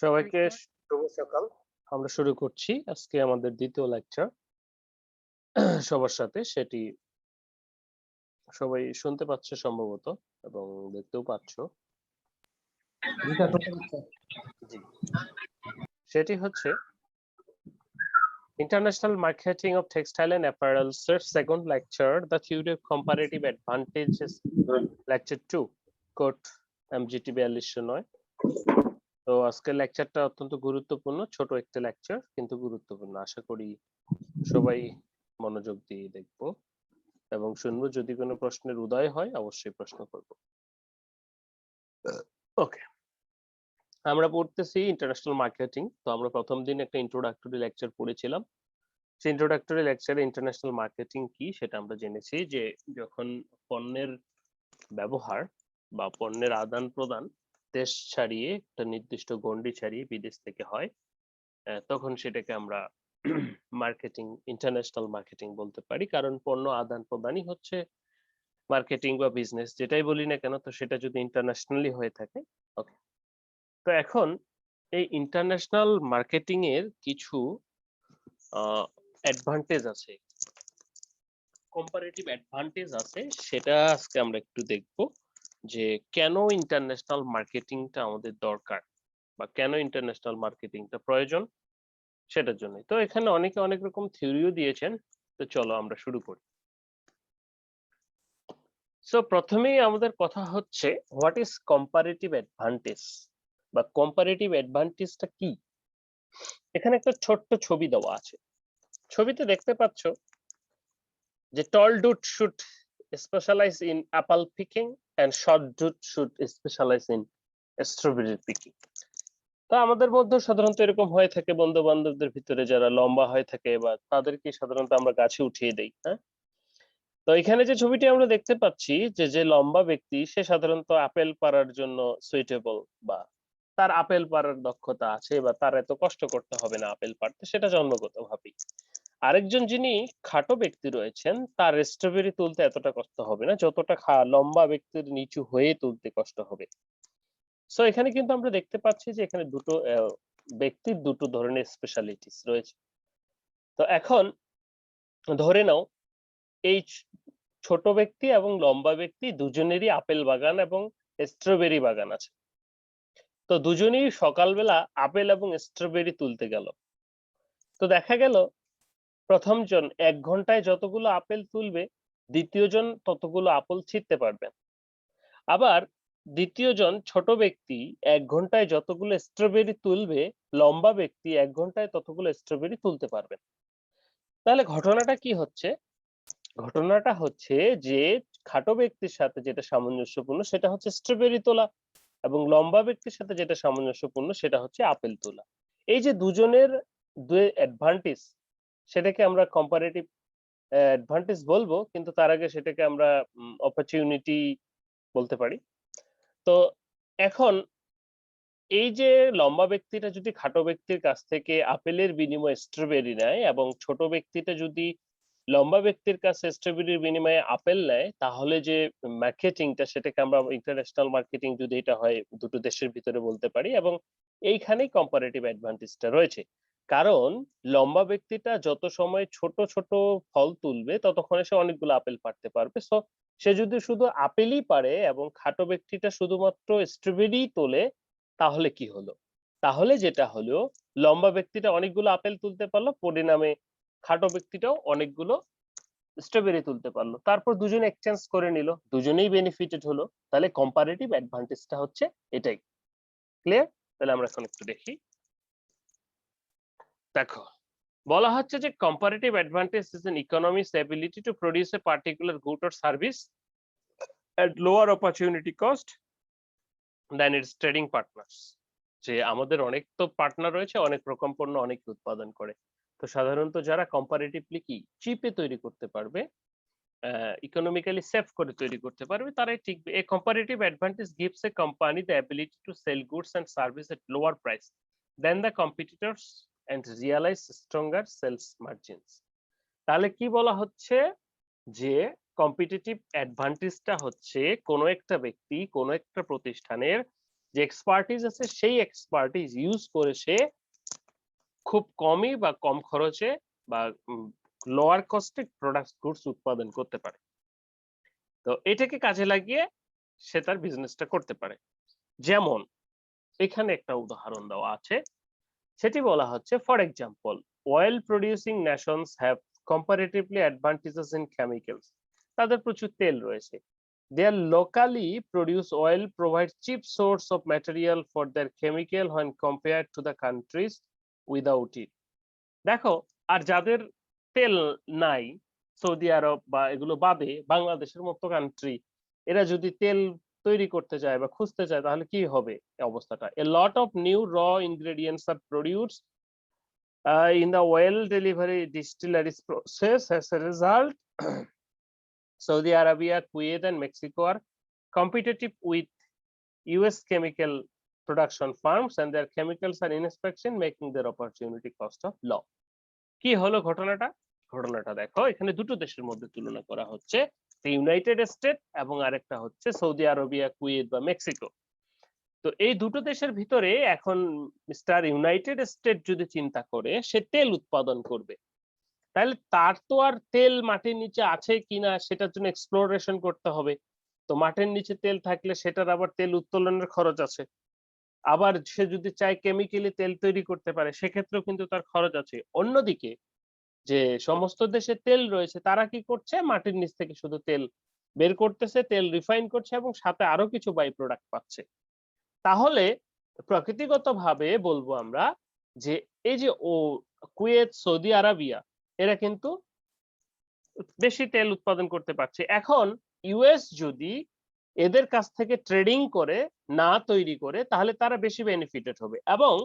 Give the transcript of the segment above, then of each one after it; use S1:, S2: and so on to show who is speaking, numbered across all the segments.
S1: সবাইকে শুভ সকাল। আমরা শুরু করছি আজকে আমাদের দ্বিতীয় লেকচার সবার সাথে। সেটি সবাই শুনতে পাচ্ছে সম্ভবত এবং দেখতেও পাচ্ছ। জি। সেটি হচ্ছে International Marketing of Textile and Apparels এর second lecture, The Theory of Comparative Advantages, lecture 2, code MGT 4209। তো আজকের লেকচারটা অত্যন্ত গুরুত্বপূর্ণ, ছোট একটা লেকচার কিন্তু গুরুত্বপূর্ণ। আশা করি সবাই মনোযোগ দিয়ে দেখবো এবং শুনবো। যদি কোনো প্রশ্নের উদয় হয় অবশ্যই প্রশ্ন করব। ওকে, আমরা পড়তেছি ইন্টারন্যাশনাল মার্কেটিং। তো আমরা প্রথম দিন একটা ইন্ট্রোডাক্টরি লেকচার পড়েছিলাম। সেই ইন্ট্রোডাক্টরি লেকচারে ইন্টারন্যাশনাল মার্কেটিং কি সেটা আমরা জেনেছি, যে যখন পণ্যের ব্যবহার বা পণ্যের আদান প্রদান দেশ ছাড়িয়ে একটা নির্দিষ্ট গণ্ডি ছাড়িয়ে বিদেশ থেকে হয়, তখন সেটাকে আমরা মার্কেটিং, ইন্টারন্যাশনাল মার্কেটিং বলতে পারি। কারণ পণ্য আদান প্রদানই হচ্ছে মার্কেটিং বা বিজনেস, যেটাই বলি না কেন, তো সেটা যদি ইন্টারন্যাশনালি হয়ে থাকে। ওকে, তো এখন এই ইন্টারন্যাশনাল মার্কেটিং এর কিছু অ্যাডভান্টেজ আছে, কম্পারেটিভ অ্যাডভান্টেজ আছে, সেটা আজকে আমরা একটু দেখব যে কেন ইন্টারন্যাশনাল মার্কেটিংটা আমাদের দরকার বা কেন ইন্টারন্যাশনাল মার্কেটিংটা প্রয়োজন, সেটার জন্য। তো এখানে অনেকে অনেক রকম থিওরিও দিয়েছেন। তো চলো আমরা শুরু করি। সো প্রথমেই আমাদের কথা হচ্ছে হোয়াট ইজ কম্পারেটিভ অ্যাডভান্টেজ বা কম্পারেটিভ অ্যাডভান্টেজটা কি। এখানে একটা ছোট্ট ছবি দেওয়া আছে। ছবিতে দেখতে পাচ্ছ যে tall dude should specialize in apple picking and short dude should specialize in strawberry picking. তো আমাদের মধ্যে সাধারণত এরকম হয়ে থাকে, বন্ধু বান্ধবদের ভিতরে যারা লম্বা হয়ে থাকে বা তাদেরকে সাধারণত আমরা গাছে উঠিয়ে দেই। হ্যাঁ, তো এখানে যে ছবিটি আমরা দেখতে পাচ্ছি যে যে লম্বা ব্যক্তি সে সাধারণত আপেল পাড়ার জন্য সুইটেবল, বা তার আপেল পাড়ার দক্ষতা আছে বা তার এত কষ্ট করতে হবে না আপেল পাড়তে, সেটা জন্মগত ভাবেই। আরেকজন যিনি খাটো ব্যক্তি রয়েছেন তার স্ট্রবেরি তুলতে এতটা কষ্ট হবে না যতটা লম্বা ব্যক্তির নিচু হয়ে তুলতে কষ্ট হবে। সো এখানে কিন্তু আমরা দেখতে পাচ্ছি যে এখানে দুটো ব্যক্তির দুটো ধরনের স্পেশালিটিস রয়েছে। তো এখন ধরে নাও এই ছোট ব্যক্তি এবং লম্বা ব্যক্তি দুজনেরই আপেল বাগান এবং স্ট্রবেরি বাগান আছে। তো দুজনেই সকালবেলা আপেল এবং স্ট্রবেরি তুলতে গেল। তো দেখা গেল প্রথম জন 1 ঘন্টায় যতগুলো আপেল তুলবে, দ্বিতীয় জন ততগুলো আপেল ছিঁড়তে পারবেন। আবার দ্বিতীয় জন ছোট ব্যক্তি 1 ঘন্টায় যতগুলো স্ট্রবেরি তুলবে, লম্বা ব্যক্তি 1 ঘন্টায় ততগুলো স্ট্রবেরি তুলতে পারবেন। তাহলে ঘটনাটা কি হচ্ছে? ঘটনাটা হচ্ছে যে খাটো ব্যক্তির সাথে যেটা সামঞ্জস্যপূর্ণ সেটা হচ্ছে স্ট্রবেরি তোলা, এবং লম্বা ব্যক্তির সাথে যেটা সামঞ্জস্যপূর্ণ সেটা হচ্ছে আপেল তোলা। এই যে দুজনের দুই অ্যাডভান্টেজ, সেটাকে আমরা কম্পারেটিভ অ্যাডভান্টেজ বলবো, কিন্তু তার আগে সেটাকে আমরা অপরচুনিটি বলতে পারি। তো এখন এই যে লম্বা ব্যক্তিটা যদি খাটো ব্যক্তির কাছ থেকে আপেলের বিনিময়ে স্ট্রবেরি নেয় এবং ছোট ব্যক্তিটা যদি লম্বা ব্যক্তির কাছে স্ট্রবেরির বিনিময়ে আপেল নেয়, তাহলে যে মার্কেটিংটা সেটাকে আমরা ইন্টারন্যাশনাল মার্কেটিং যদি এটা হয় দুটো দেশের ভিতরে বলতে পারি। এবং এইখানেই কম্পারেটিভ অ্যাডভান্টেজটা রয়েছে। কারণ লম্বা ব্যক্তিটা যত সময় ছোট ছোট ফল তুলবে ততক্ষণে সে অনেকগুলো আপেল পাড়তে পারবে। সো সে যদি শুধু আপেলই পারে এবং খাটো ব্যক্তিটা শুধুমাত্র স্ট্রবেরি তোলে, তাহলে কি হলো? তাহলে যেটা হলো, লম্বা ব্যক্তিটা অনেকগুলো আপেল তুলতে পারলো, পরিণামে খাটো ব্যক্তিটাও অনেকগুলো স্ট্রবেরি তুলতে পারলো। তারপর দুজনে এক্সচেঞ্জ করে নিল, দুজনেই বেনিফিটেড হলো। তাহলে কম্পারেটিভ অ্যাডভান্টেজটা হচ্ছে এটাই। ক্লিয়ার? তাহলে আমরা এখন একটু দেখি। দেখো, বলা হচ্ছে যে comparative advantage is an economy's ability to produce a particular good or service at lower opportunity cost than its trading partners. যে আমাদের অনেক তো পার্টনার রয়েছে, অনেক রকম পণ্য অনেক উৎপাদন করে। তো সাধারণত যারা কম্পারেটিভলি কি চিপে তৈরি করতে পারবে, ইকোনমিক্যালি সেফ করে তৈরি করতে পারবে, তারাই টিকবে। A comparative advantage gives a company the ability to sell goods and service at lower price than the competitors and realize stronger sales margins. তাহলে কি বলা হচ্ছে? যে কম্পিটিটিভ অ্যাডভান্টেজটা হচ্ছে কোনো একটা ব্যক্তি, কোনো একটা প্রতিষ্ঠানের যে এক্সপার্টিজ আছে সেই এক্সপার্টিজ ইউজ করে সে খুব কমই বা কম খরচে বা লোয়ার কস্টে প্রোডাক্ট গুডস উৎপাদন করতে পারে। তো এটাকে কাজে লাগিয়ে সে তার বিজনেসটা করতে পারে। যেমন এখানে একটা উদাহরণ দেওয়া আছে, সেটি বলা হচ্ছে for example oil producing Nations have comparatively advantages in chemicals. তাদের প্রচুর তেল রয়েছে। Their locally produced oil provides cheap source of material for their chemical when compared to the countries without it. দেখো, আর যাদের তেল নাই, সৌদি আরব বা এগুলো বাদে বাংলাদেশের মতো কান্ট্রি, এরা যদি তেল তৈরি করতে যায় বা খুঁজতে চায় তাহলে কি হবে এই অবস্থাটা? A lot of new raw ingredients are produced in the oil delivery distilleries process. As a result, Saudi Arabia, Kuwait and Mexico are competitive with US chemical production firms and their chemicals are in inspection, making their opportunity cost of low. কি হলো ঘটনাটা? ঘটনাটা দেখো, এখানে দুটো দেশের মধ্যে তুলনা করা হচ্ছে, ইউনাইটেড স্টেট এবং আরেকটা হচ্ছে সৌদি আরবিয়া, কুয়েত বা মেক্সিকো। তো এই দুটো দেশের ভিতরে এখন মিস্টার ইউনাইটেড স্টেট যদি চিন্তা করে সে তেল উৎপাদন করবে, তাহলে তার তো আর তেল মাটির নিচে আছে কিনা সেটার জন্য এক্সপ্লোরেশন করতে হবে। তো মাটির নিচে তেল থাকলে সেটার আবার তেল উত্তোলনের খরচ আছে। আবার সে যদি চায় কেমিক্যালি তেল তৈরি করতে পারে সেক্ষেত্রেও কিন্তু তার খরচ আছে। অন্যদিকে যে সমস্ত দেশে তেল রয়েছে তারা কি করছে? মাটির নিচ থেকে শুধু তেল বের করতেছে, তেল রিফাইন করছে এবং সাথে আরো কিছু বাই প্রোডাক্ট পাচ্ছে। তাহলে প্রকৃতিগতভাবে বলবো আমরা যে এই যে কুয়েত, সৌদি আরবিয়া এরা কিন্তু বেশি তেল উৎপাদন করতে পারছে। এখন ইউএস যদি এদের কাছ থেকে ট্রেডিং করে না তৈরি করে তাহলে তারা বেশি বেনিফিটেড হবে এবং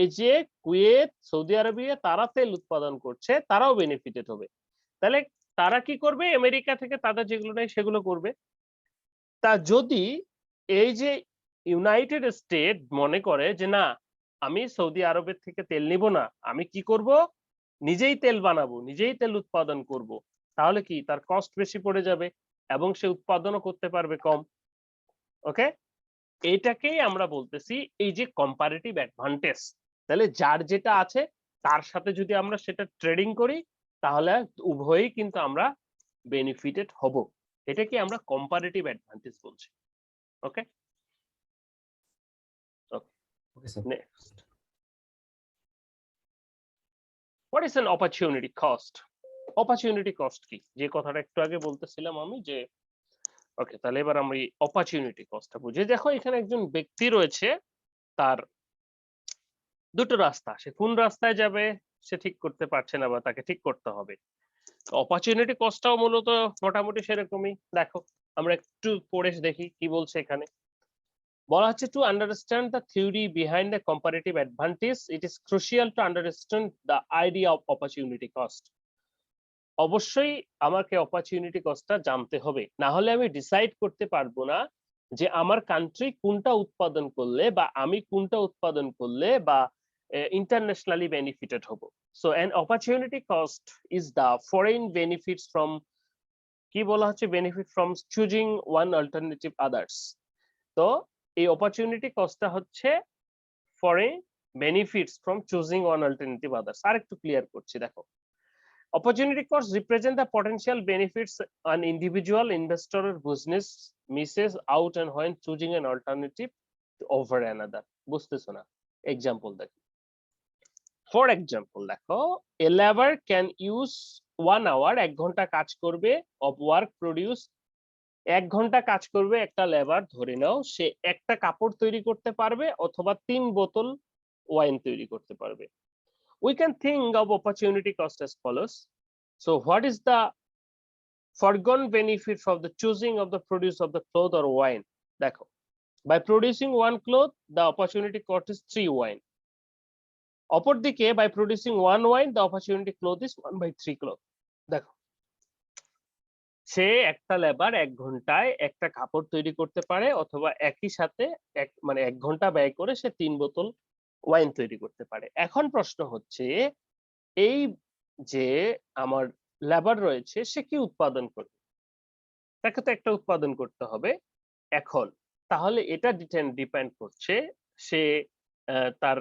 S1: এই যে কুয়েত, সৌদি আরবিয়া তারা তেল উৎপাদন করছে তারাও বেনিফিটেড হবে। তাহলে তারা কি করবে? আমেরিকা থেকে তাদের যেগুলো নেই সেগুলো করবে। তা যদি এই যে ইউনাইটেড স্টেট মনে করে যে না, আমি সৌদি আরবের থেকে তেল নিব না, আমি কি করব? নিজেই তেল বানাবো, নিজেই তেল উৎপাদন করব, তাহলে কি তার কস্ট বেশি পড়ে যাবে এবং সে উৎপাদনও করতে পারবে কম। ওকে, এইটাকেই আমরা বলতেছি এই যে কম্পারেটিভ অ্যাডভান্টেজ। তাহলে যার যেটা আছে তার সাথে যদি আমরা সেটা ট্রেডিং করি তাহলে উভয়ই কিন্তু আমরা বেনিফিটেড হব। এটাকে আমরা কম্পারেটিভ অ্যাডভান্টেজ বলছি। Okay,
S2: okay sir.
S1: Next, what is an opportunity cost? Opportunity cost কি? যে কথাটা একটু আগে বলতেছিলাম আমি যে ওকে, তাহলে এবার আমরা এই অপরচুনিটি কস্টটা বুঝি। দেখো, এখানে একজন ব্যক্তি রয়েছে, তার দুটো রাস্তা, সে কোন রাস্তায় যাবে সে ঠিক করতে পারছে না বা তাকে ঠিক করতে হবে। অপরচুনিটি কস্টটাও মূলত মোটামুটি সেরকমই। দেখো, আমরা একটু পড়ে দেখি কি বলছে এখানে। বলা হচ্ছে to understand the theory behind the comparative advantage it is crucial to understand the idea of opportunity cost. অবশ্যই আমাকে অপরচুনিটি কস্টটা জানতে হবে, না হলে আমি ডিসাইড করতে পারবো না যে আমার কান্ট্রি কোনটা উৎপাদন করলে বা আমি কোনটা উৎপাদন করলে বা ইন্টারন্যাশনালি বেনিফিটেড হব। So an opportunity cost is the forgone benefits from, কি বলা হচ্ছে, benefit from choosing one alternative others. তো এই অপরচুনিটি কস্টটা হচ্ছে forgone benefits from choosing one alternative others. আর একটু ক্লিয়ার করছি, দেখো, opportunity costs represent the potential benefits an individual investor or business misses out and when choosing an alternative over another. বুঝতেছো না? এক্সাম্পল দেখো, ফর এক্সাম্পল দেখো, a labor can use 1 hour, 1 ঘন্টা কাজ করবে, of work produce, 1 ঘন্টা কাজ করবে একটা লেবার, ধরে নাও সে একটা কাপড় তৈরি করতে পারবে অথবা 3 বোতল ওয়াইন তৈরি করতে পারবে। We can think of opportunity cost as follows. So what is the foregone benefit of the choosing of the produce of the cloth or wine? দেখো, by producing 1 cloth the opportunity cost is 3 wine. অপরদিকে by producing 1 wine the opportunity cloth is 1/3 cloth. দেখো, সে একটা labour 1 ঘন্টায় একটা কাপড় তৈরি করতে পারে অথবা একই সাথে মানে 1 ঘন্টা ব্যয় করে সে 3 বোতল ওয়াইন তৈরি করতে পারে। এখন প্রশ্ন হচ্ছে, এই যে আমার লেবার রয়েছে সে কি উৎপাদন করবে? তাকে তো একটা উৎপাদন করতে হবে। এখন তাহলে এটা ডিপেন্ড করছে সে তার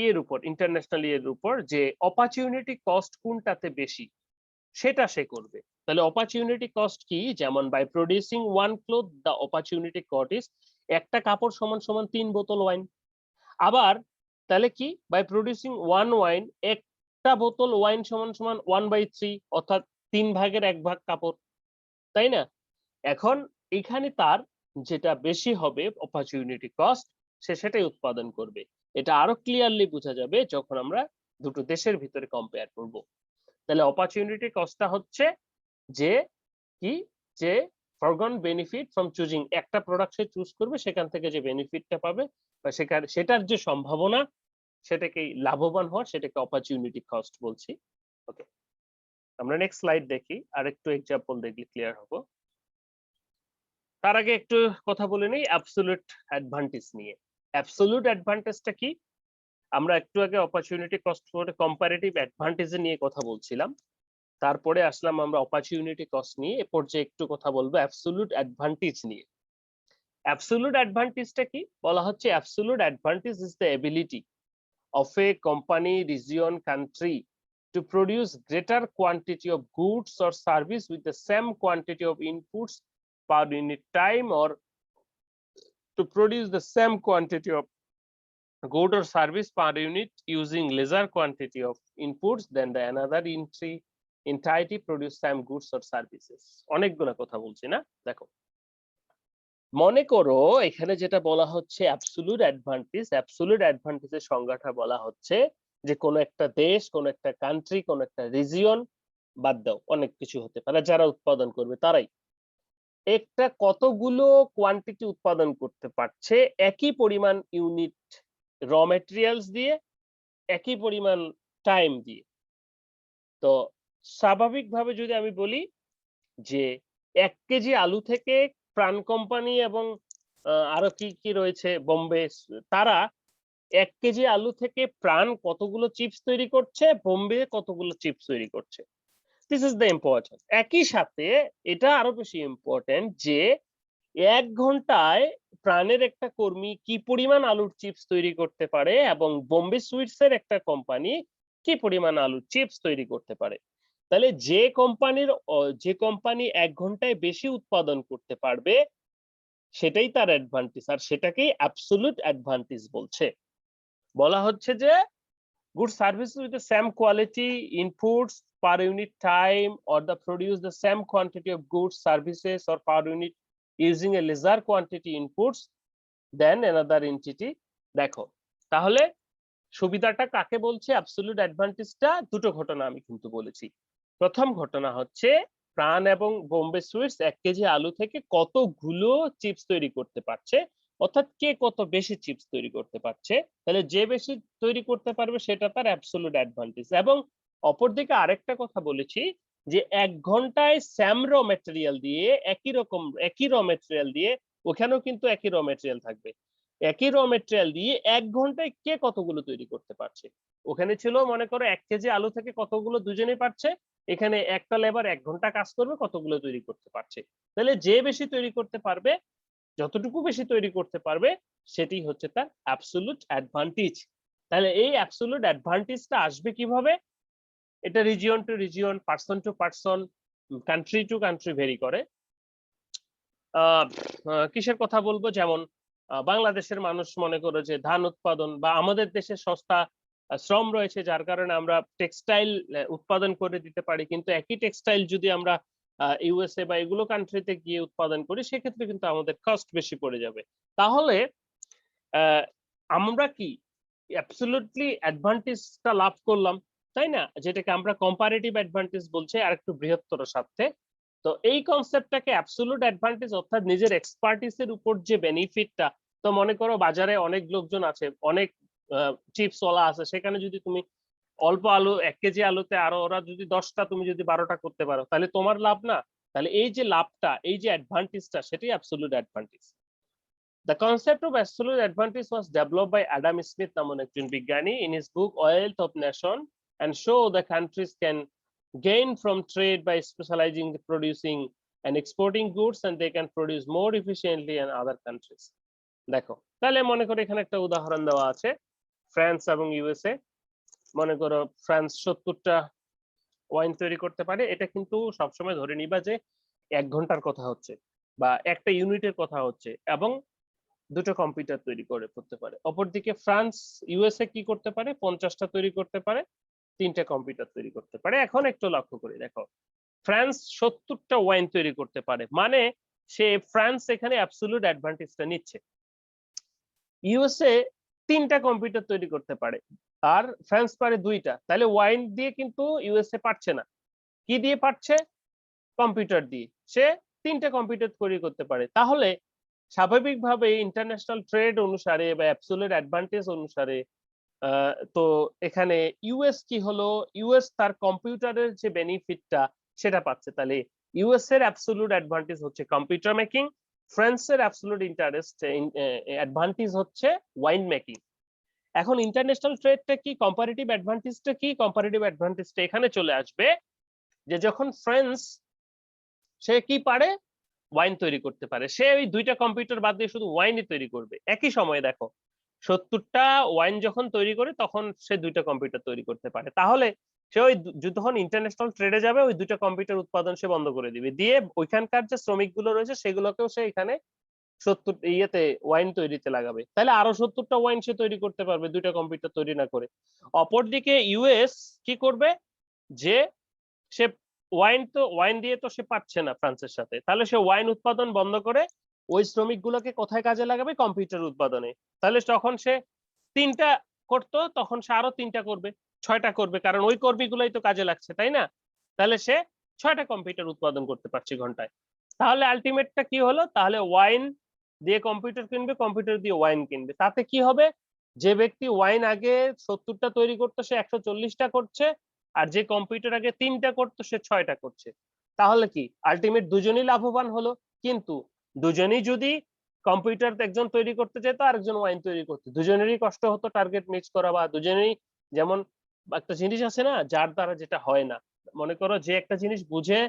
S1: ইয়ের উপর, ইন্টারন্যাশনাল ইয়ের উপর, যে অপরচুনিটি কস্ট কোনটাতে বেশি সেটা সে করবে। তাহলে অপরচুনিটি কস্ট কি? যেমন by producing one cloth the opportunity cost is, একটা কাপড় সমান সমান 3 বোতল ওয়াইন। আবার তাহলে কি? বাই প্রোডিউসিং ওয়ান ওয়াইন, একটা বোতল ওয়াইন সমান সমান 1/3, অর্থাৎ 3 ভাগের 1 ভাগ কাপড়, তাই না? এখন এখানে তার যেটা বেশি হবে অপরচুনিটি কস্ট, সে সেটাই উৎপাদন করবে। এটা আরো ক্লিয়ারলি বোঝা যাবে যখন আমরা দুটো দেশের ভিতরে কম্পেয়ার করব। তাহলে অপরচুনিটি কস্টটা হচ্ছে যে কি, যে ফরগন বেনিফিট ফ্রম চুজিং, একটা প্রোডাক্ট সে চুজ করবে, সেখান থেকে যে বেনিফিটটা পাবে বা সেটার যে সম্ভাবনা, সেটাকেই লাভবান হওয়ার, সেটাকে অপরচুনিটি কস্ট বলছি। ওকে, আমরা নেক্সট স্লাইড দেখি, আর একটু এক্সাম্পল দেখলে ক্লিয়ার হবো। তার আগে একটু কথা বলে নেই অ্যাবসলিউট অ্যাডভান্টেজ নিয়ে। অ্যাবসলিউট অ্যাডভান্টেজটা কি? আমরা একটু আগে অপরচুনিটি কস্ট করে কম্পারেটিভ অ্যাডভান্টেজ নিয়ে কথা বলছিলাম, তারপরে আসলাম আমরা অপরচুনিটি কস্ট নিয়ে, এ পর্যায়ে একটু কথা বলবো অ্যাবসলিউট অ্যাডভান্টেজ নিয়ে। অ্যাবসলিউট অ্যাডভান্টেজটা কি? বলা হচ্ছে absolute advantage is the ability of a company, region, country to produce greater quantity of goods or service with the same quantity of inputs per unit time, or to produce the same quantity of good or service per unit using lesser quantity of inputs than the another entity produce same goods or services. অনেকগুলো কথা বলছি না, দেখো মনে করো এখানে যেটা বলা হচ্ছে অ্যাবসলিউট অ্যাডভান্টেজ, অ্যাবসলিউট অ্যাডভান্টেজের সংজ্ঞাটা বলা হচ্ছে যে কোন একটা দেশ, কোন একটা কান্ট্রি, কোন একটা রিজিয়ন, বাদ দাও অনেক কিছু হতে পারে, যারা উৎপাদন করবে তারাই একটা কতগুলো কোয়ান্টিটি উৎপাদন করতে পারছে একই পরিমাণ ইউনিট র ম্যাটেরিয়ালস দিয়ে, একই পরিমাণ টাইম দিয়ে। তো স্বাভাবিকভাবে যদি আমি বলি যে 1 কেজি আলু থেকে প্রাণ কোম্পানি এবং আরো কি কি রয়েছে বোম্বে, তারা 1 কেজি আলু থেকে প্রাণ কতগুলো চিপস তৈরি করছে, বোম্বে কতগুলো চিপস তৈরি করছে। This is the important. একই সাথে এটা আরো বেশি ইম্পর্টেন্ট যে 1 ঘন্টায় প্রাণের একটা কর্মী কি পরিমাণ আলুর চিপস তৈরি করতে পারে এবং বোম্বে সুইটস এর একটা কোম্পানি কি পরিমাণ আলুর চিপস তৈরি করতে পারে। তাহলে যে কোম্পানি 1 ঘন্টায় বেশি উৎপাদন করতে পারবে সেটাই তার অ্যাডভান্টেজ, আর সেটাকেই অ্যাবসলিউট অ্যাডভান্টেজ বলছে। বলা হচ্ছে যে good services with the same quality inputs per unit time, or the produce the same quantity of goods, services or per unit using a lesser quantity inputs than another entity. দেখো তাহলে সুবিধাটা কাকে বলছে? Absolute অ্যাডভান্টেজটা দুটো ঘটনা আমি কিন্তু বলেছি। প্রথম ঘটনা হচ্ছে প্রাণ এবং বোম্বে সুইটস 1 কেজি আলু থেকে কতগুলো চিপস তৈরি করতে পারছে, অর্থাৎ কে কত বেশি চিপস তৈরি করতে পারছে। তাহলে যে বেশি তৈরি করতে পারবে সেটা তার অ্যাবসলিউট অ্যাডভান্টেজ। এবং অপরদিকে আরেকটা কথা বলেছি যে 1 ঘন্টায় স্যাম র ম্যাটেরিয়াল দিয়ে একই র ম্যাটেরিয়াল দিয়ে, ওখানেও কিন্তু একই র ম্যাটেরিয়াল থাকবে, একই র ম্যাটেরিয়াল দিয়ে 1 ঘন্টায় কে কতগুলো তৈরি করতে পারছে। ওখানে ছিল মনে করো 1 কেজি আলু থেকে কতগুলো দুজনেই পারছে, এখানে একটা লেবার 1 ঘন্টা কাজ করবে কতগুলো তৈরি করতে পারছে। তাহলে যে বেশি তৈরি করতে পারবে, যতটুকু বেশি তৈরি করতে পারবে, সেটি হচ্ছে তার অ্যাবসলিউট অ্যাডভান্টেজ। তাহলে এই অ্যাবসলিউট অ্যাডভান্টেজটা আসবে কিভাবে? এটা region to region, person to person, country to country vary করে। কিসের কথা বলবো? যেমন বাংলাদেশের মানুষ মনে করো যে ধান উৎপাদন, বা আমাদের দেশে সস্তা শ্রম রয়েছে যার কারণে আমরা টেক্সটাইল উৎপাদন করে দিতে পারি, কিন্তু একই টেক্সটাইল যদি আমরা ইউএসএ বা এগুলো কান্ট্রিতে গিয়ে উৎপাদন করি সেক্ষেত্রে কিন্তু আমাদের কস্ট বেশি পড়ে যাবে। তাহলে আমরা কি অ্যাবসলিউটলি অ্যাডভান্টেজটা লাভ করলাম, তাই না? যেটাকে আমরা কম্পারেটিভ অ্যাডভান্টেজ বলছি আর একটু বৃহত্তর স্বার্থে। তো এই কনসেপ্টটাকে অ্যাবসলিউট অ্যাডভান্টেজ, অর্থাৎ নিজের এক্সপার্টিসের উপর যে বেনিফিটটা, তো মনে করো বাজারে অনেক লোকজন আছে, অনেক চিপস ওয়ালা আছে, সেখানে যদি তুমি অল্প আলু 1 কেজি আলুতে আরো ওরা যদি 10টা, তুমি যদি 12টা করতে পারো, তাহলে তোমার লাভ না? তাহলে এই যে লাভটা, এই যে অ্যাডভান্টেজটা, সেটাই absolute advantage. The concept of absolute advantage was developed by Adam Smith নামক একজন বিজ্ঞানী in his book Wealth of Nation, and show the countries can gain from trade by specializing in producing and exporting goods, and they can produce more efficiently than other countries. দেখো তাহলে মনে করো এখানে একটা উদাহরণ দেওয়া আছে, ফ্রান্স এবং ইউএসএ। মনে করো ফ্রান্স 70টা ওয়াইন তৈরি করতে পারে, এটা কিন্তু সবসময় ধরে নিবা যে 1 ঘন্টার কথা হচ্ছে বা একটা ইউনিটের কথা হচ্ছে, এবং দুটো কম্পিউটার তৈরি করতে পারে। অপরদিকে ফ্রান্স ইউএসএ কি করতে পারে, 50টা তৈরি করতে পারে, 3টে কম্পিউটার তৈরি করতে পারে। এখন একটু লক্ষ্য করি, দেখো ফ্রান্স 70টা ওয়াইন তৈরি করতে পারে, মানে সে ফ্রান্স এখানে অ্যাবসলিউট অ্যাডভান্টেজটা নিচ্ছে। ইউএসএ 3টা কম্পিউটার তৈরি করতে পারে আর ফ্রান্স পারে 2টা, তাহলে ওয়াইন দিয়ে কিন্তু ইউএসএ পারছে না, কি দিয়ে পারছে, কম্পিউটার দিয়ে। সে 3টে কম্পিউটার তৈরি করতে পারে। তাহলে স্বাভাবিকভাবে ইন্টারন্যাশনাল ট্রেড অনুসারে বা অ্যাবসলিউট অ্যাডভান্টেজ অনুসারে তো এখানে ইউএস কি হলো, ইউএস তার কম্পিউটারের যে বেনিফিটটা সেটা পাচ্ছে। তাহলে ইউএস এর অ্যাবসলিউট অ্যাডভান্টেজ হচ্ছে কম্পিউটার মেকিং, ফ্রান্সের অ্যাবসলিউট ইন্টারেস্ট অ্যাডভান্টেজ হচ্ছে ওয়াইন মেকিং। এখন ইন্টারন্যাশনাল ট্রেডটা কি, কম্পারেটিভ অ্যাডভান্টেজটা কি, কম্পারেটিভ অ্যাডভান্টেজটা এখানে চলে আসবে যে যখন ফ্রান্স সে কি পারে, ওয়াইন তৈরি করতে পারে, সে ওই 2টা কম্পিউটার বাদ দিয়ে শুধু ওয়াইনই তৈরি করবে একই সময়ে। দেখো 70টা ওয়াইন যখন তৈরি করে তখন সে 2টা কম্পিউটার তৈরি করতে পারে। তাহলে সে ওই যখন ইন্টারন্যাশনাল ট্রেডে যাবে ওই 2টা কম্পিউটার উৎপাদন সে বন্ধ করে দিবে, দিয়ে ওইখানকার যে শ্রমিকগুলো রয়েছে সেগুলোকেও সে এখানে 70 ইয়েতে ওয়াইন তৈরিতে লাগাবে। তাহলে আরো 70টা ওয়াইন সে তৈরি করতে পারবে 2টা কম্পিউটার তৈরি না করে। অপরদিকে ইউএস কি করবে, যে সে ওয়াইন দিয়ে তো সে পাচ্ছে না ফ্রান্সের সাথে, তাহলে সে ওয়াইন উৎপাদন বন্ধ করে ওই শ্রমিকগুলোকে কোথায় কাজে লাগাবে, কম্পিউটার উৎপাদনে। তাহলে তখন সে 3টা করতো, তখন সে আরো 3টা করবে, 6টা করবে, কারণ ওই কর্মীগুলাই তো কাজে লাগছে, তাই না? তাহলে সে 6টা কম্পিউটার উৎপাদন করতে পারছে ঘন্টায়। তাহলে আলটিমেটটা কি হলো, তাহলে ওয়াইন দিয়ে কম্পিউটার কিনবে, কম্পিউটার দিয়ে ওয়াইন কিনবে, তাতে কি হবে, যে ব্যক্তি ওয়াইন আগে 70টা তৈরি করতো সে 140টা করছে, আর যে কম্পিউটার আগে 3টা করতো সে 6টা করছে। তাহলে কি আলটিমেট দুজনই লাভবান হলো। কিন্তু দুজনেই যদি কম্পিউটার একজন তৈরি করতে যেত আর একজন ওয়াইন তৈরি করতে, দুজনেরই কষ্ট হতো টার্গেট মিস করা, বা দুজনেই যেমন একটা জিনিস আছে না যার দ্বারা যেটা হয় না, মনে করো যে একটা জিনিস বুঝে,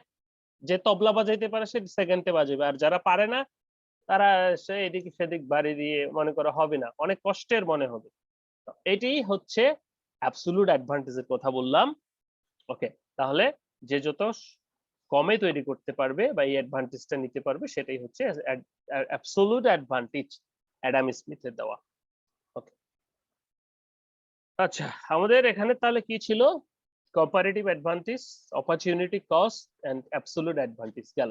S1: যে তবলা বাজাইতে পারে সে সেকেন্ডে বাজাবে, আর যারা পারে না তারা সে এদিক সেদিক বাড়ি দিয়ে মনে করা হবে না, অনেক কষ্টের মনে হবে। এটাই হচ্ছে অ্যাবসলিউট অ্যাডভান্টেজের কথা বললাম। ওকে, তাহলে যে যত কমে তৈরি করতে পারবে বা এই অ্যাডভান্টেজটা নিতে পারবে সেটাই হচ্ছে অ্যাবসলিউট অ্যাডভান্টেজ, অ্যাডাম স্মিথের দেওয়া। ওকে, আচ্ছা আমাদের এখানে তাহলে কি ছিল, comparative advantage, opportunity cost and absolute advantage গেল।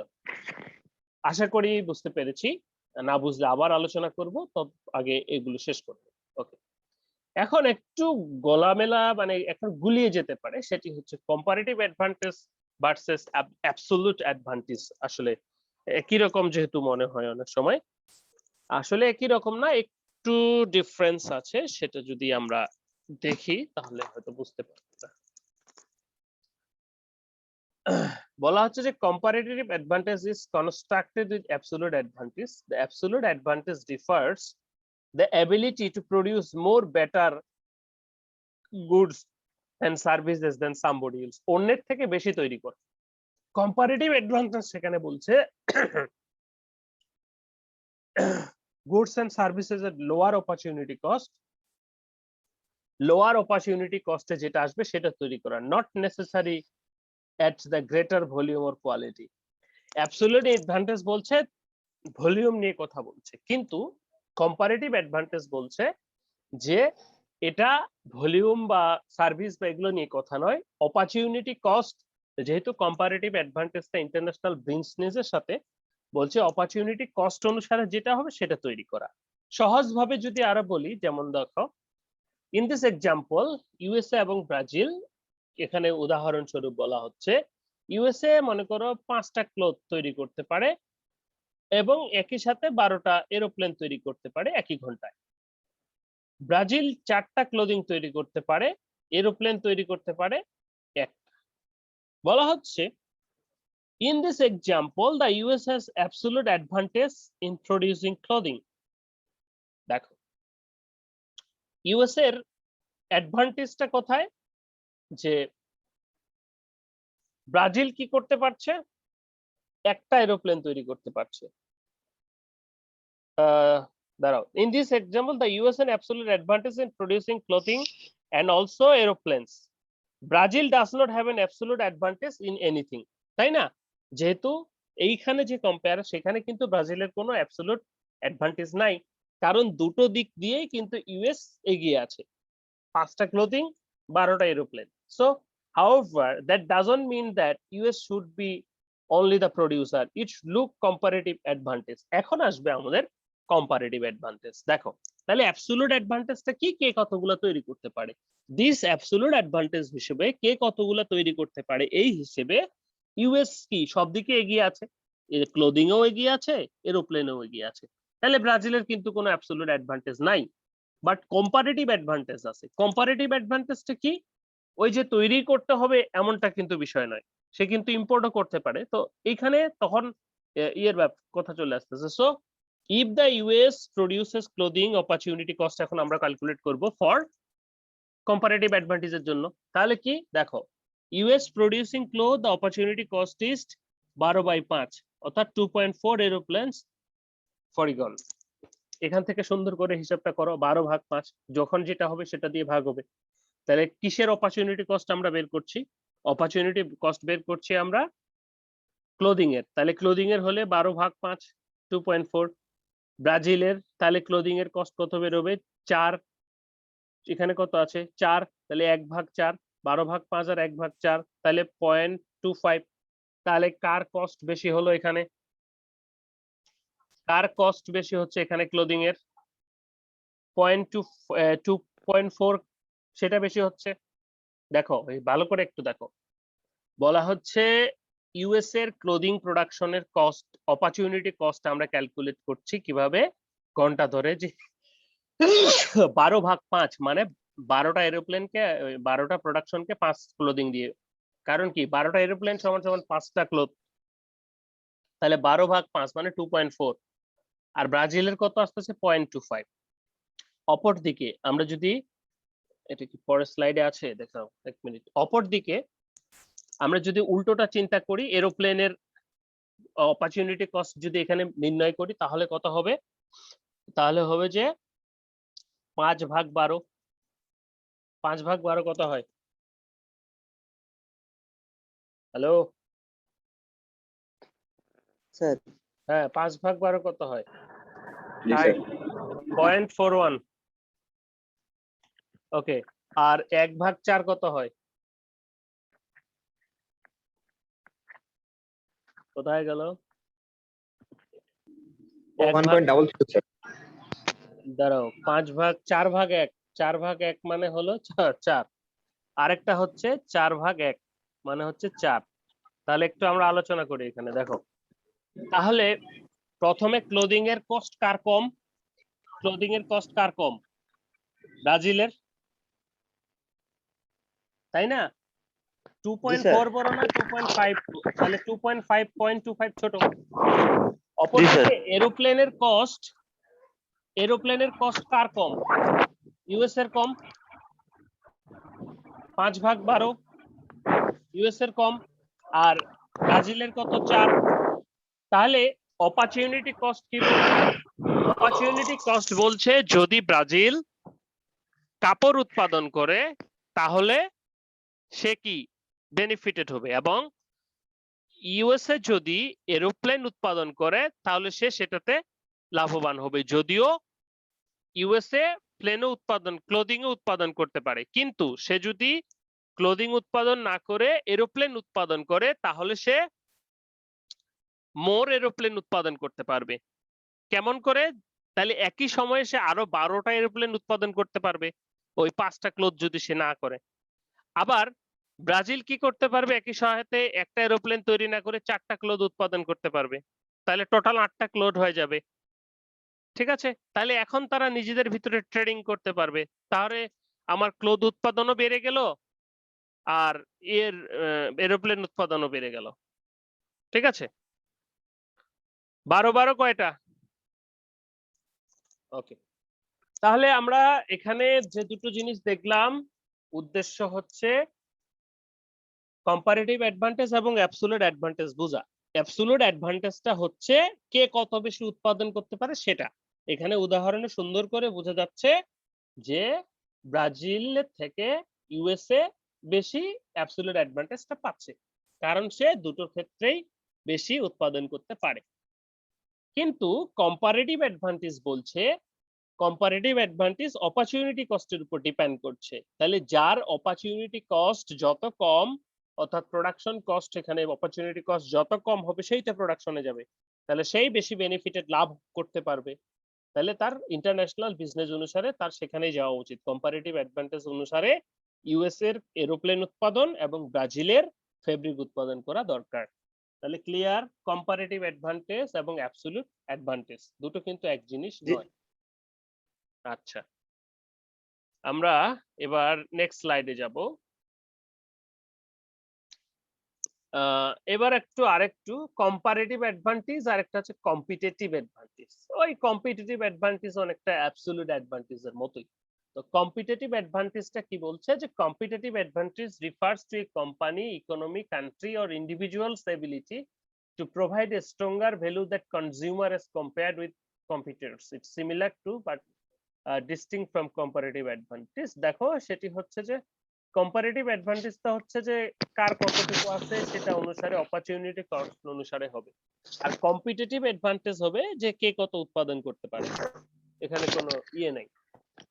S1: আশা করি বুঝতে পেরেছি, না বুঝলে আবার আলোচনা করব, তবে আগে এগুলো শেষ করব। ওকে, এখন একটু গোলামেলা মানে এখন গুলিয়ে যেতে পারে, সেটি হচ্ছে comparative advantage versus absolute advantage. আসলে একই রকম যেহেতু মনে হয় অনেক সময়, আসলে একই রকম না, একটু ডিফারেন্স আছে, সেটা যদি আমরা দেখি তাহলে হয়তো বুঝতে পারবো। বলা হচ্ছে যে comparative advantage is constructed with absolute advantage. The absolute advantage differs the ability to produce more better goods and services than somebody else. অন্যের থেকে বেশি তৈরি করে। comparative advantage সেখানে বলছে goods and services at lower opportunity cost, lower opportunity cost এ যেটা আসবে সেটা তৈরি করা, not necessary at the greater volume or quality. Absolute advantage বলছে ভলিউম নিয়ে কথা বলছে, কিন্তু কম্পারেটিভ অ্যাডভান্টেজ বলছে যে এটা ভলিউম বা সার্ভিস বা এগুলো নিয়ে কথা নয়, অপরচুনিটি কস্ট। যেহেতু কম্পারেটিভ অ্যাডভান্টেজটা ইন্টারন্যাশনাল বিজনেসের সাথে বলছে, অপরচুনিটি কস্ট অনুসারে যেটা হবে সেটা তৈরি করা। সহজভাবে যদি আরো বলি, যেমন দেখো ইন দিস এক্সাম্পল ইউএসএ এবং ব্রাজিল, এখানে উদাহরণস্বরূপ বলা হচ্ছে ইউএসএ মনে করো 5টা ক্লথ তৈরি করতে পারে এবং একই সাথে 12টা এরোপ্লেন তৈরি করতে পারে একই ঘন্টায়। ব্রাজিল 4টা ক্লোদিং তৈরি করতে পারে, এরোপ্লেন তৈরি করতে পারে একটা। বলা হচ্ছে in this example the US has absolute advantage in producing clothing. দেখো ইউএস এর অ্যাডভান্টেজটা কোথায়, যে ব্রাজিল কি করতে পারছে, একটা এরোপ্লেন তৈরি করতে পারছে, দাঁড়াও, in this example the US an absolute advantage in producing clothing and also aeroplanes. Brazil does not have an absolute advantage in anything, তাই না? যেহেতু এইখানে যে কম্পেয়ার সেখানে কিন্তু ব্রাজিলের কোনো অ্যাবসলিউট অ্যাডভান্টেজ নাই, কারণ দুটো দিক দিয়েই কিন্তু ইউএস এগিয়ে আছে, 5টা ক্লোথিং 12টা aeroplane. So however that doesn't mean that US should be only the producer, it should look comparative advantage। এখন আসবে আমাদের কম্পারেটিভ অ্যাডভান্টেজ। দেখো তাহলে অ্যাবসলিউট অ্যাডভান্টেজটা কি, কে কতগুলো তৈরি করতে পারে, দিস অ্যাবসলিউট অ্যাডভান্টেজ হিসেবে কে কতগুলো তৈরি করতে পারে এই হিসেবে ইউএস কি সব দিকে এগিয়ে আছে, ক্লোদিং এও এগিয়ে আছে, এরোপ্লেনেও এগিয়ে আছে। তাহলে ব্রাজিলের কিন্তু কোনো অ্যাবসলিউট অ্যাডভান্টেজ নাই, বাট কম্পারেটিভ অ্যাডভান্টেজ আছে। কম্পারেটিভ অ্যাডভান্টেজটা কি, ওই যে তৈরি করতে হবে এমনটা কিন্তু বিষয় নয়, সে কিন্তু ইম্পোর্টও করতে পারে। তো এইখানে তখন ইয়ের কথা চলে আসতেছে। So if the US produces clothing opportunity cost এখন আমরা ক্যালকুলেট করব ফর কম্পারেটিভ অ্যাডভান্টেজের জন্য। তাহলে কি দেখো, US producing cloth the opportunity cost is 12/5 অর্থাৎ 2.4 এরোপ্লেনস ফরিগন। এখান থেকে সুন্দর করে হিসাবটা করো, 12/5 যখন যেটা হবে সেটা দিয়ে ভাগ হবে। তাহলে কিসের অপরচুনিটি কস্ট আমরা বের করছি, অপরচুনিটি কস্ট বের করছি আমরা ক্লোদিং এর। তাহলে ক্লোদিং এর হলে 12/5 2.4। ব্রাজিলের তাহলে ক্লোদিং এর কস্ট কত বেরোবে 4, এখানে কত আছে 4, তাহলে 1/4, 12/5 আর 1/4 তাহলে 0.25। তাহলে কার কস্ট বেশি হলো এখানে, কার কস্ট বেশি হচ্ছে এখানে ক্লোদিং এর 2.4 সেটা বেশি হচ্ছে। দেখো এই ভালো করে একটু দেখো, বলা হচ্ছে ইউএস এর ক্লোদিং প্রোডাকশনের কস্ট অপরচুনিটি কস্ট আমরা ক্যালকুলেট করছি কিভাবে, ঘন্টা ধরে, যে 12/5 মানে 12টা এরোপ্লেনকে 12টা প্রোডাকশনকে 5 ক্লোদিং দিয়ে, কারণ কি 12টা এরোপ্লেন সমান সমান 5টা ক্লোথ, তাহলে 12/5 মানে 2.4। আর ব্রাজিলের কত আসতেছে 0.25। অপর দিকে আমরা যদি, এটা কি পরের স্লাইডে আছে দেখাও এক মিনিট, অপর দিকে আমরা যদি উল্টোটা চিন্তা করি, এরোপ্লেনের অপরচুনিটি কস্ট যদি এখানে নির্ণয় করি তাহলে কত হবে, তাহলে হবে যে 5/12। 5/12 কত হয়, হ্যালো
S2: স্যার
S1: হ্যাঁ 5/12 কত হয়,
S3: জি স্যার
S1: 0.41। ওকে, আর 1/4 কত হয়, কোথায় গেল,
S3: 1.00 স্যার
S1: দাঁড়াও 4/1, 4/1 মানে হলো 4, আরেকটা হচ্ছে 4/1 মানে হচ্ছে 4। তাহলে একটু আমরা আলোচনা করি এখানে। দেখো তাহলে প্রথমে ক্লোদিং এর কস্ট কার কম, ক্লোদিং এর কস্ট কার কম, ব্রাজিলের, তাই না? 2.4 বড় না 2.5, তাহলে 2.5 ছোট। অপরদিকে এরোপ্লেনের কস্ট কার কম, ইউএস এর কম, 5/12 ইউএস এর কম, আর ব্রাজিলের কত 4। তাহলে অপরচুনিটি কস্ট কি বলছে, অপরচুনিটি কস্ট বলছে যদি ব্রাজিল কাপড় উৎপাদন করে তাহলে সে কি বেনিফিটেড হবে, এবং ইউএসএ যদি এরোপ্লেন উৎপাদন করে তাহলে সে সেটাতে লাভবান হবে। যদিও ইউএসএ প্লেনও উৎপাদন ক্লোদিং উৎপাদন করতে পারে, কিন্তু সে যদি ক্লোদিং উৎপাদন না করে এরোপ্লেন উৎপাদন করে তাহলে সে মোর এরোপ্লেন উৎপাদন করতে পারবে। কেমন করে, তাহলে একই সময়ে সে আরো 12টা এরোপ্লেন উৎপাদন করতে পারবে ওই 5টা ক্লোথ যদি সে না করে। আবার ব্রাজিল কি করতে পারবে, একই সাথে একটা এরোপ্লেন তৈরি না করে 4টা ক্লোথ উৎপাদন করতে পারবে, তাহলে টোটাল 8টা ক্লোথ হয়ে যাবে। ঠিক আছে, তাহলে এখন তারা নিজেদের ভিতরে ট্রেডিং করতে পারবে, তাহলে আমার ক্লোথ উৎপাদনও বেড়ে গেল আর এর এরোপ্লেন উৎপাদনও বেড়ে গেল। ঠিক আছে, 12 কয়টা, ওকে। তাহলে আমরা এখানে যে দুটো জিনিস দেখলাম, উদ্দেশ্য হচ্ছে কম্পারেটিভ অ্যাডভান্টেজ এবং অ্যাবসোলিউট অ্যাডভান্টেজ বোঝা। অ্যাবসোলিউট অ্যাডভান্টেজটা হচ্ছে কে কত বেশি উৎপাদন করতে পারে সেটা, এখানে উদাহরণে সুন্দর করে বোঝা যাচ্ছে যে ব্রাজিল থেকে ইউএসএ বেশি অ্যাবসলিউট অ্যাডভান্টেজটা পাচ্ছে, কারণ সে দুটোর ক্ষেত্রেই বেশি উৎপাদন করতে পারে। কিন্তু কম্পারেটিভ অ্যাডভান্টেজ বলছে কম্পারেটিভ অ্যাডভান্টেজ অপরচুনিটি কস্টের উপর ডিপেন্ড করছে। তাহলে যার অপরচুনিটি কস্ট যত কম, অর্থাৎ প্রোডাকশন কস্ট এখানে অপরচুনিটি কস্ট যত কম হবে সেইটা প্রোডাকশনে যাবে, তাহলে সেই বেশি বেনিফিটেড লাভ করতে পারবে। তাহলে তার ইন্টারন্যাশনাল বিজনেস অনুসারে তার সেখানেই যাওয়া উচিত। কম্পারেটিভ অ্যাডভান্টেজ অনুসারে ইউএস এর এরোপ্লেন উৎপাদন এবং ব্রাজিলের ফেব্রিক উৎপাদন করা দরকার। তাহলে ক্লিয়ার, কম্পারেটিভ অ্যাডভান্টেজ এবং অ্যাবসলিউট অ্যাডভান্টেজ দুটো কিন্তু এক জিনিস
S3: জি।
S1: নয়। আচ্ছা, আমরা এবার নেক্সট স্লাইডে যাব। এবার আরেকটু কম্পারেটিভ অ্যাডভান্টেজ আর একটা হচ্ছে কম্পিটিটিভ অ্যাডভান্টেজ। ওই কম্পিটিটিভ অ্যাডভান্টেজ অনেকটা অ্যাবসলিউট অ্যাডভান্টেজের মতোই। তো কম্পিটিটিভ অ্যাডভান্টেজটা কি বলছে, যে competitive advantage refers to a company, economy, country or individual's ability to provide a stronger value that consumer as compared with competitors. It's similar to but distinct from comparative advantage. দেখো সেটি হচ্ছে যে comparative অ্যাডভান্টেজটা হচ্ছে যে কার কতটুকু আছে সেটা অনুসারে অপরচুনিটি কস্ট অনুসারে হবে, আর কম্পিটিটিভ অ্যাডভান্টেজ হবে যে কে কত উৎপাদন করতে পারে। এখানে কোনো ইয়ে নাই,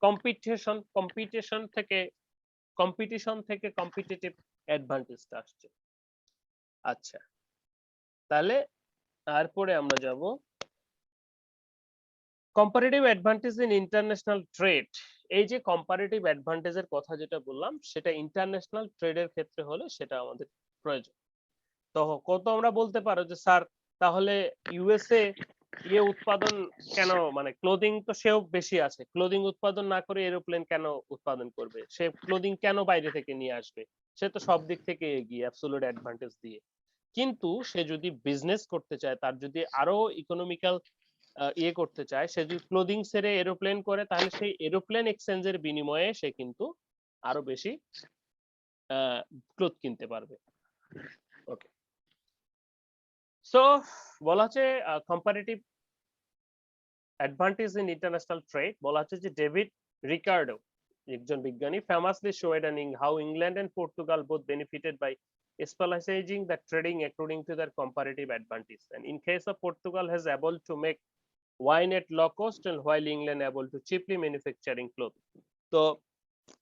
S1: কম্পিটিশন থেকে কম্পিটিটিভ অ্যাডভান্টেজটা আসছে। আচ্ছা, তাহলে তারপরে আমরা যাব comparative advantage in international trade. এই যে কম্পারেটিভ অ্যাডভান্টেজের কথা যেটা বললাম সেটা ইন্টারন্যাশনাল ট্রেডের ক্ষেত্রে হলে সেটা আমাদের প্রয়োজন। তো কত আমরা বলতে পারো যে স্যার তাহলে ইউএসএ ইয়ে উৎপাদন কেন, মানে ক্লোদিং তো সেও বেশি আছে, ক্লোদিং উৎপাদন না করে এরোপ্লেন কেন উৎপাদন করবে, সে ক্লোদিং কেন বাইরে থেকে নিয়ে আসবে, সে তো সব দিক থেকে এগিয়ে অ্যাবসলিউট অ্যাডভান্টেজ দিয়ে। কিন্তু সে যদি বিজনেস করতে চায়, তার যদি আরো ইকোনমিক্যাল ইয়ে করতে চায়, সে যদি ক্লোদিং ছেড়ে এরোপ্লেন করে, তাহলে সেই এরোপ্লেন এক্সচেঞ্জের বিনিময়ে সে কিন্তু আরো বেশি ক্লোথ কিনতে পারবে। ওকে, সো বলা হচ্ছে comparative advantage in international trade, বলা হচ্ছে যে ডেভিড রিকার্ডো একজন বিজ্ঞানী famously showed how England and Portugal both benefited by specializing the trading according to their comparative advantage, and in case of Portugal has able to make wine at low cost and while England able to cheaply manufacturing cloth. তো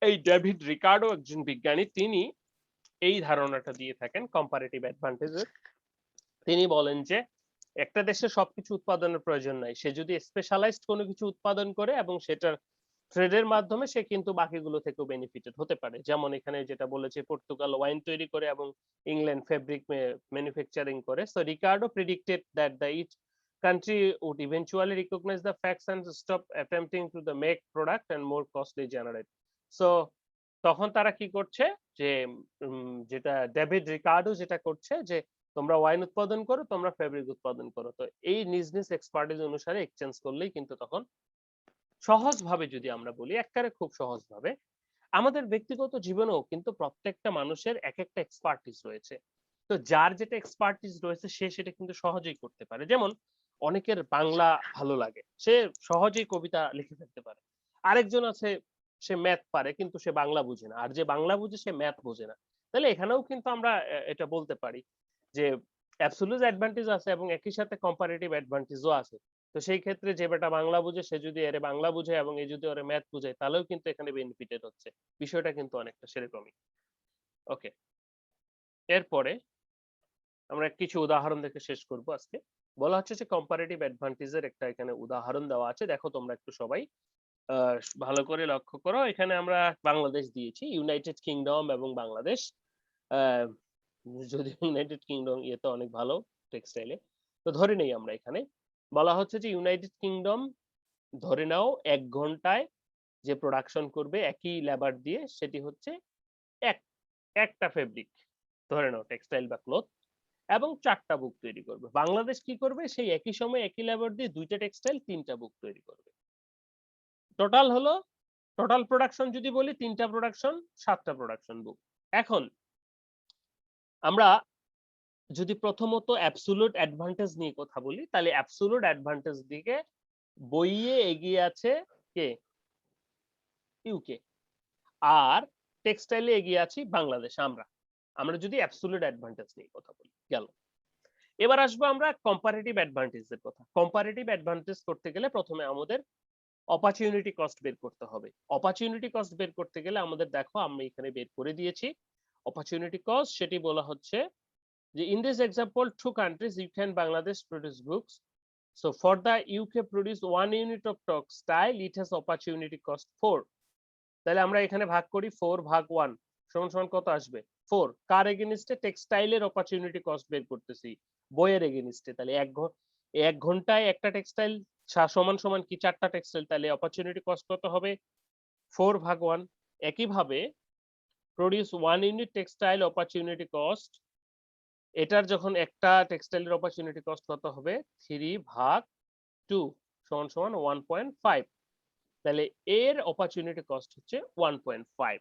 S1: এই David Ricardo একজন বিজ্ঞানী, তিনি এই ধারণাটা দিয়ে থাকেন comparative অ্যাডভান্টেজের। তিনি বলেন যে একটা দেশে সবকিছু উৎপাদনের প্রয়োজন নাই, সে যদি স্পেশালাইজড কোনো কিছু উৎপাদন করে এবং সেটার ট্রেডের মাধ্যমে সে কিন্তু বাকিগুলো থেকেও বেনিফিটেড হতে পারে। যেমন এখানে যেটা বলেছে পর্তুগাল ওয়াইন তৈরি করে এবং ইংল্যান্ড ফেব্রিক ম্যানুফ্যাকচারিং করে। So Ricardo predicted that the each country would eventually recognize the facts and stop attempting to the make product and more costly generate. So তখন তারা কি করছে যে যেটা ডেভিড রিকার্ডো যেটা করছে যে তোমরা ওয়াইন উৎপাদন করো, তোমরা ফেব্রিক উৎপাদন করো, তো এই নিজ নিজ এক্সপার্টিজ অনুসারে এক্সচেঞ্জ করলেই কিন্তু তখন সহজভাবে যদি আমরা বলি, একবারে খুব সহজভাবে আমাদের ব্যক্তিগত জীবনেও কিন্তু প্রত্যেকটা মানুষের এক একটা এক্সপার্টিজ রয়েছে। তো যার যেটা এক্সপার্টিজ রয়েছে সে সেটা কিন্তু সহজেই করতে পারে। যেমন অনেকের বাংলা ভালো লাগে, সে সহজেই কবিতা লিখে ফেলতে পারে। আরেকজন আছে সে ম্যাথ পারে কিন্তু সে বাংলা বুঝে না, আর যে বাংলা বুঝে সে ম্যাথ বোঝে না। তাহলে এখানেও কিন্তু আমরা এটা বলতে পারি যে অ্যাবসলিউট অ্যাডভান্টেজ আছে এবং একই সাথে কম্পারেটিভ অ্যাডভান্টেজও আছে। তো সেই ক্ষেত্রে যে বেটা বাংলা বুঝে সে যদি এর বাংলা বুঝে এবং এই যদি ওরে ম্যাথ বুঝায়, তাহলেও কিন্তু এখানে বেনিফিটেড হচ্ছে। বিষয়টা কিন্তু অনেকটা সেরকমই। ওকে, এরপরে আমরা কিছু উদাহরণ দেখে শেষ করব আজকে। বলা হচ্ছে যে কম্পারেটিভ অ্যাডভান্টেজের একটা এখানে উদাহরণ দেওয়া আছে, দেখো তোমরা একটু সবাই ভালো করে লক্ষ্য করো। এখানে আমরা বাংলাদেশ দিয়েছি, ইউনাইটেড কিংডম এবং বাংলাদেশ। যদি ইউনাইটেড কিংডম ইয়েতে অনেক ভালো টেক্সটাইলে, তো ধরে নেই আমরা এখানে বলা হচ্ছে যে ইউনাইটেড কিংডম ধরে নাও 1 ঘন্টায় যে প্রোডাকশন করবে একই লেবার দিয়ে, সেটি হচ্ছে একটা ফেব্রিক ধরে নাও টেক্সটাইল বা ক্লথ, এবং 4টা বুক তৈরি করবে। বাংলাদেশ কি করবে, সেই একই সময় একই লেবার দিয়ে 2টা টেক্সটাইল 3টা বুক তৈরি করবে। টোটাল হলো, টোটাল প্রোডাকশন যদি বলি 3টা প্রোডাকশন 7টা প্রোডাকশন বুক। এখন আমরা যদি প্রথমত অ্যাবসলিউট অ্যাডভান্টেজ নিয়ে কথা বলি, তাহলে অ্যাবসলিউট অ্যাডভান্টেজ দিকে বইয়ে এগিয়ে আছে কে? ইউকে। আর টেক্সটাইলে এগিয়ে আছি বাংলাদেশ, আমরা যদি অ্যাবসলিউট অ্যাডভান্টেজ নিয়ে কথা বলি। গেল। এবার আসবো আমরা কম্পারেটিভ অ্যাডভান্টেজের কথা। কম্পারেটিভ অ্যাডভান্টেজ করতে গেলে প্রথমে আমাদের অপরচুনিটি কস্ট বের করতে হবে। অপরচুনিটি কস্ট বের করতে গেলে আমাদের দেখো আমি এখানে বের করে দিয়েছি। অপরচুনিটি কস্ট সেটি বলা হচ্ছে যে in this example two countries UK and Bangladesh produce books. So for the UK produce 1 unit of textile it has opportunity cost 4. তাহলে আমরা এখানে ভাগ করি 4 ভাগ 1 সমান সমান কত আসবে? 4। কার এগেইনস্টে? টেক্সটাইলের অপরচুনিটি কস্ট বের করতেছি বইয়ের এগেইনস্টে। তাহলে 1 ঘন্টায় একটা টেক্সটাইল সমান সমান কি 4টা টেক্সটাইল, তাহলে অপরচুনিটি কস্ট কত হবে? 4 ভাগ 1। একইভাবে produce 1 unit textile opportunity cost, এটার যখন একটা টেক্সটাইলের অপরচুনিটি কস্ট কত হবে? 3 ভাগ 2 সমান সমান 1.5। তাহলে এর অপরচুনিটি কস্ট হচ্ছে 1.5।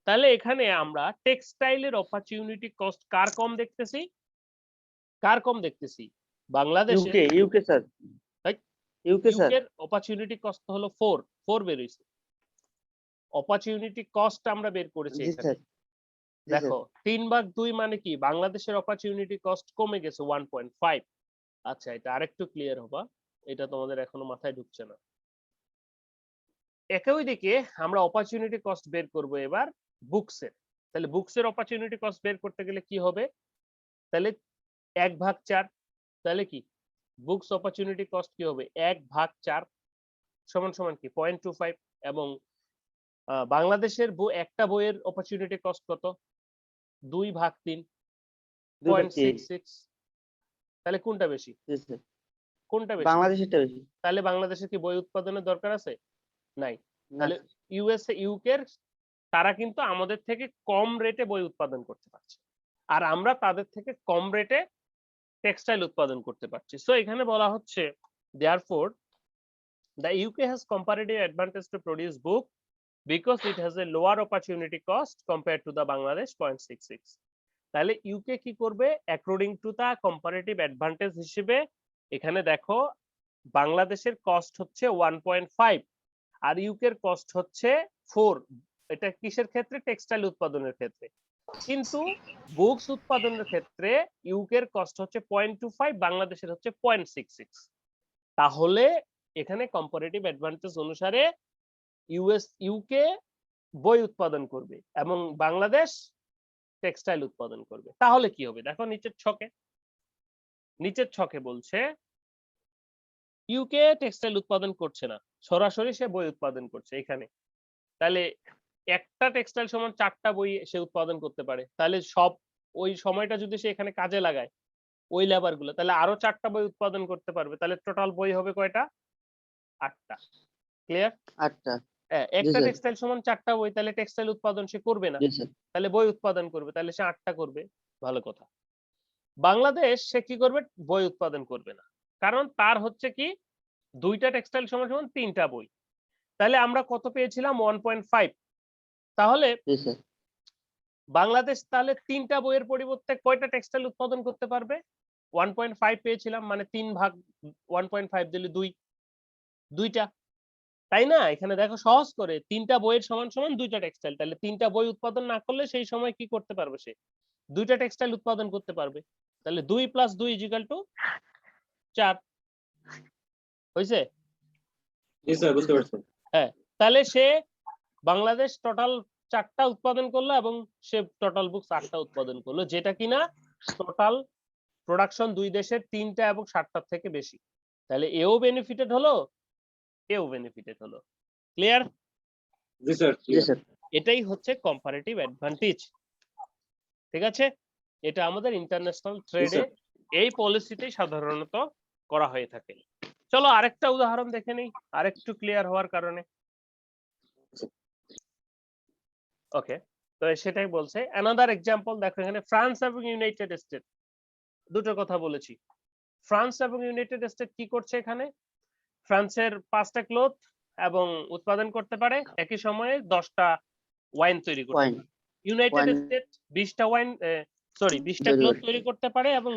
S1: তাহলে এখানে আমরা টেক্সটাইলের অপরচুনিটি কস্ট কার কম দেখতেছি? কার কম দেখতেছি? বাংলাদেশের।
S2: UK sir,
S1: Right?
S2: UK sir.
S1: ইউকের অপরচুনিটি কস্ট হলো 4 বের হইছে। অপরচুনিটি কস্ট আমরা বের করেছি
S2: জি
S1: এখানে।
S2: স্যার, জি
S1: দেখো
S2: স্যার।
S1: 3 ভাগ 2 মানে কি? বাংলাদেশের অপরচুনিটি কস্ট কমে গেছে 1.5। আচ্ছা, এটা আরেকটু ক্লিয়ার হবা, এটা তোমাদের এখনো মাথায় ঢুকছে না। একই দিকে আমরা অপরচুনিটি কস্ট বের করব এবার বুকসের। তাহলে বুকসের অপরচুনিটি কস্ট বের করতে গেলে কি হবে? তাহলে 1 ভাগ 4। তাহলে কি বুকস অপরচুনিটি কস্ট কি হবে? 1 ভাগ 4 সমান সমান কি 0.25। এবং বাংলাদেশের একটা বইয়ের অপরচুনিটি কস্ট কত? 2 ভাগ 3 0.66। তাহলে কোনটা বেশি?
S2: জি স্যার।
S1: কোনটা বেশি?
S2: বাংলাদেশেরটা বেশি।
S1: তাহলে বাংলাদেশের কি বই উৎপাদনের দরকার আছে? নাই।
S2: না
S1: তাহলে ইউএসএ ইউকের তারা কিন্তু আমাদের থেকে কম রেটে বই উৎপাদন করতে পারছে, আর আমরা তাদের থেকে কম রেটে টেক্সটাইল উৎপাদন করতে পারছি। সো এখানে বলা হচ্ছে therefore the UK has comparative advantage to produce book because it has a lower opportunity cost compared to the Bangladesh 0.66। তাহলে ইউকে কি করবে? According to the comparative advantage হিসেবে এখানে দেখো বাংলাদেশের কস্ট হচ্ছে 1.5 আর ইউকের কস্ট হচ্ছে 4। এটা কিসের ক্ষেত্রে? টেক্সটাইল উৎপাদনের ক্ষেত্রে। কিন্তু বুকস উৎপাদনের ক্ষেত্রে ইউকের কস্ট হচ্ছে 0.25, বাংলাদেশের হচ্ছে 0.66। তাহলে এখানে কম্পারেটিভ অ্যাডভান্টেজ অনুসারে ইউকে বই উৎপাদন করবে এবং বাংলাদেশ টেক্সটাইল উৎপাদন করবে। তাহলে কি হবে? দেখো নিচের ছকে বলছে ইউকে টেক্সটাইল উৎপাদন করছে না, সরাসরি সে বই উৎপাদন করছে এখানে। তাহলে একটা টেক্সটাইল সমান 4টা বই সে উৎপাদন করতে পারে। তাহলে সব ওই সময়টা যদি সে এখানে কাজে লাগায় ওই লেবার গুলো, তাহলে আরো 4টা বই উৎপাদন করতে পারবে। তাহলে টোটাল বই হবে কয়টা? 8টা। ক্লিয়ার?
S2: 8টা।
S1: একটা
S2: স্যার।
S1: টেক্সটাইল সমান 4টা বই, তাহলে টেক্সটাইল উৎপাদন সে করবে না,
S2: জি স্যার।
S1: তাহলে বই উৎপাদন করবে, তাহলে সে 8টা করবে। ভালো কথা। বাংলাদেশ সে কি করবে? বই উৎপাদন করবে না, কারণ তার হচ্ছে কি 2টা টেক্সটাইল সমান সমান 3টা বই। তাহলে আমরা কত পেয়েছিলাম? 1.5। তাহলে
S2: জি স্যার।
S1: বাংলাদেশ তাহলে 3টা বইয়ের পরিবর্তে কয়টা টেক্সটাইল উৎপাদন করতে পারবে? 1.5 পেয়েছিলাম, মানে 3 ভাগ 1.5 দিলে 2টা, তাই না? এখানে দেখো সহজ করে 3টা বইয়ের সমান সমান 2টা টেক্সটাইল। তাহলে 3টা বই উৎপাদন না করলে সেই সময় কি করতে পারবে? সে 2টা টেক্সটাইল উৎপাদন করতে পারবে। তাহলে 2 + 2 = 4 হইছে?
S3: জি স্যার, বুঝতে পারছি।
S1: হ্যাঁ, তাহলে সে বাংলাদেশ টোটাল 4টা উৎপাদন করলো এবং সে টোটাল বুকস 8টা উৎপাদন করলো, যেটা কিনা টোটাল প্রোডাকশন দুই দেশের 3টা এবং 7টার থেকে বেশি। তাহলে এও বেনিফিটেড হলো, এও বেনিফিটেড হলো। ক্লিয়ার?
S3: জি স্যার।
S2: জি স্যার।
S1: এটাই হচ্ছে কম্পারেটিভ অ্যাডভান্টেজ। ঠিক আছে? এটা আমাদের ইন্টারন্যাশনাল ট্রেডে এই পলিসিতেই সাধারণত করা হয়ে থাকে। চলো আরেকটা উদাহরণ দেখে নেই আরেকটু ক্লিয়ার হওয়ার কারণে। ওকে, তো সেটাই বলছে অ্যানাদার এক্সাম্পল। দেখো এখানে ফ্রান্স এবং ইউনাইটেড স্টেট দুটো কথা বলেছি। ফ্রান্স এবং ইউনাইটেড স্টেট কি করছে? এখানে ফ্রান্সের 5টা ক্লথ এবং উৎপাদন করতে পারে, একই সময়ে 10টা ওয়াইন তৈরি করতে পারে। ইউনাইটেড স্টেট 20টা ওয়াইন 20টা ক্লথ তৈরি করতে পারে এবং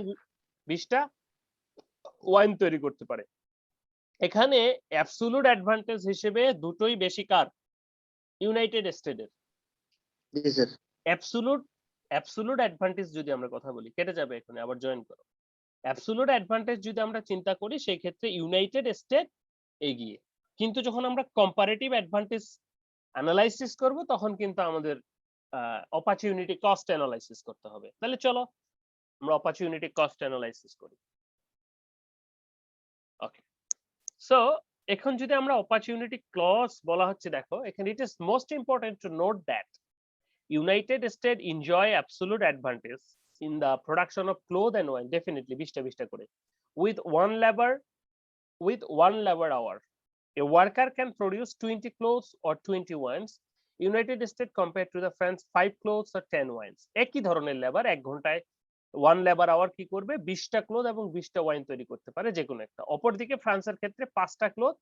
S1: 20টা ওয়াইন তৈরি করতে পারে। এখানে অ্যাবসোলুট অ্যাডভান্টেজ হিসেবে দুটোই বেশি কার? ইউনাইটেড স্টেটের।
S2: জি স্যার।
S1: অ্যাবসোলুট অ্যাডভান্টেজ যদি আমরা কথা বলি, কেটে যাবে এখানে, আবার জয়েন করো। অ্যাবসোলুট অ্যাডভান্টেজ যদি আমরা চিন্তা করি সেই ক্ষেত্রে ইউনাইটেড স্টেট এগিয়ে, কিন্তু যখন আমরা কম্পারেটিভ অ্যাডভান্টেজ অ্যানালাইসিস করব তখন কিন্তু আমাদের অপরচুনিটি কস্ট অ্যানালাইসিস করতে হবে। তাহলে চলো আমরা অপরচুনিটি কস্ট অ্যানালাইসিস করি। ওকে, সো এখন যদি আমরা অপরচুনিটি ক্লজ বলা হচ্ছে, দেখো এখানে it is most important to note that United State enjoy absolute advantage in the production of cloth and wine, definitely 20 করে, with one labor hour a worker can produce 20 clothes or 20 wines. United States compared to the France 5 clothes or 10 wines. একই ধরনের labour 1 ঘন্টায় 1 labour hour কি করবে, 20টা cloth এবং 20টা wine তৈরি করতে পারে যে কোনো একটা। অপরদিকে ফ্রান্সের ক্ষেত্রে 5টা ক্লোথ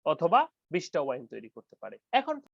S1: অথবা 20টা ওয়াইন তৈরি করতে পারে। এখন